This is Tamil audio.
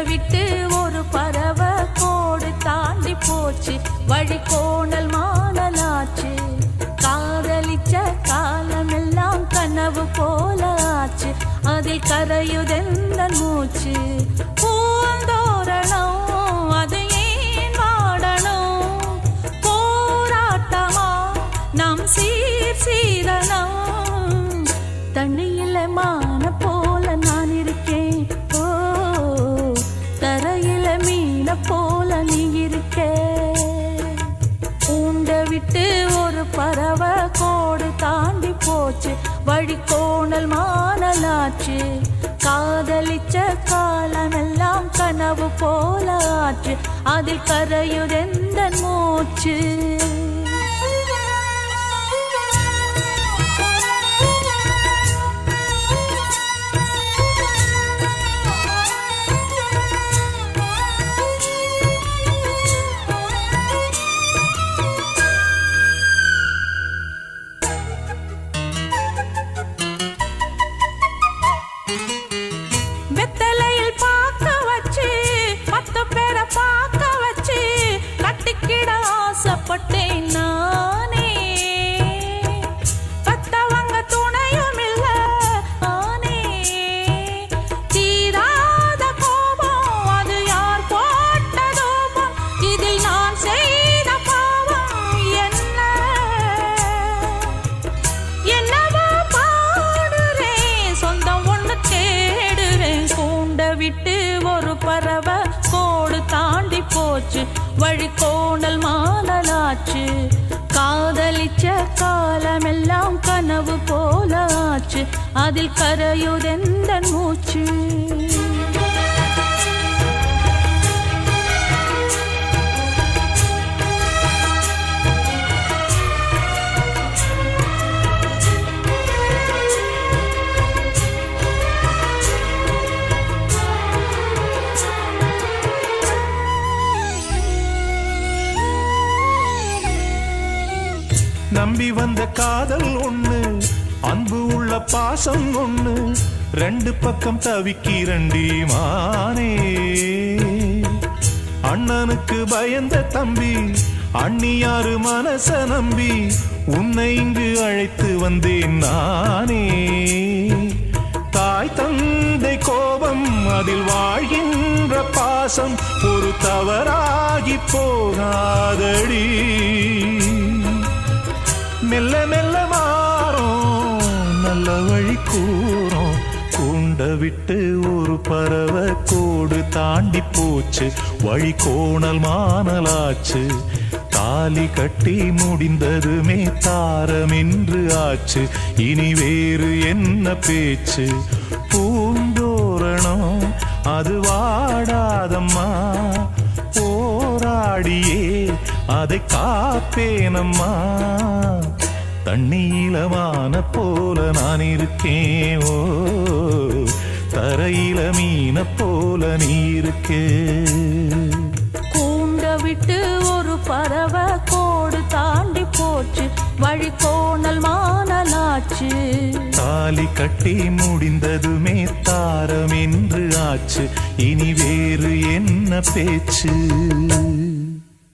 விட்டு ஒரு பறவை கோடு தாண்டி போச்சு, வழி கோணல் மானலாச்சு. காதலிச்ச காலமெல்லாம் கனவு போல ஆச்சு, அதில் கரையுதெந்த மூச்சு. பூந்தோரணம் அது ஏன் வாடணும், போராட்டமா நம் சீரனம். தண்ணியில மான போல நான் இருக்கேன், ஓ தரையில மீன போல நீ இருக்க. பூண்ட விட்டு ஒரு பறவை கோடு தாண்டி போச்சு, வழி கோணல் மானலாச்சு. காதலிச்ச காலமெல்லாம் கனவு போல ஆச்சு, அதில் கரையுதெந்த மூச்சு. வெத்தலையில் பார்க்க வச்சு 10 பேரை பார்க்க வச்சு கட்டிக்கிட ஆசைப்பட்டேன் நானே. பத்தவங்க துணையும் இல்ல ஆனே. தீராத கோபம் அது யார் போட்ட தூபம், இதில் நான் செய்த பாவம் என்ன. என்னவா பாடுறேன், சொந்தம் ஒண்ணு தேடுறேன். கூண்ட விட்டு ஒரு பறவை கோடு தாண்டி போச்சு, வழி கோணல் மானலாச்சு. காதலிச்ச காலமெல்லாம் கனவு போல ஆச்சு, அதில் கரையுதெந்த மூச்சு. நம்பி வந்த காதல் ஒண்ணு, அன்பு உள்ள பாசம் ஒண்ணு, ரெண்டு பக்கம் தவிக்கிறண்டி மானே. அண்ணனுக்கு பயந்த தம்பி, அண்ணியாரு மனச நம்பி உன்னை இங்கு அழைத்து வந்தேன் நானே. தாய் தந்தை கோபம் அதில் வாழ்கின்ற பாசம் ஒரு தவறாகி போகாதடி. மெல்ல மெல்ல மாறும் நல்ல வழி கூறும். கூண்ட விட்டு ஒரு பறவை கோடு தாண்டி போச்சு, வழி கோணல் மானலாச்சு. தாலி கட்டி முடிந்ததுமே தாரமென்று ஆச்சு, இனி வேறு என்ன பேச்சு. பூந்தோரணம் அது வாடாதம்மா, போராடியே அதை காப்பேனம்மா. தண்ணீலமான போல நான் இருக்கேன், ஓ தரையில மீன போல நீ இருக்கே. கூண்ட விட்டு ஒரு பறவை கோடு தாண்டி போச்சு, வழி கோணல் மானலாச்சு. தாலி கட்டி முடிந்ததுமே தாரம் என்று ஆச்சு, இனி வேறு என்ன பேச்சு.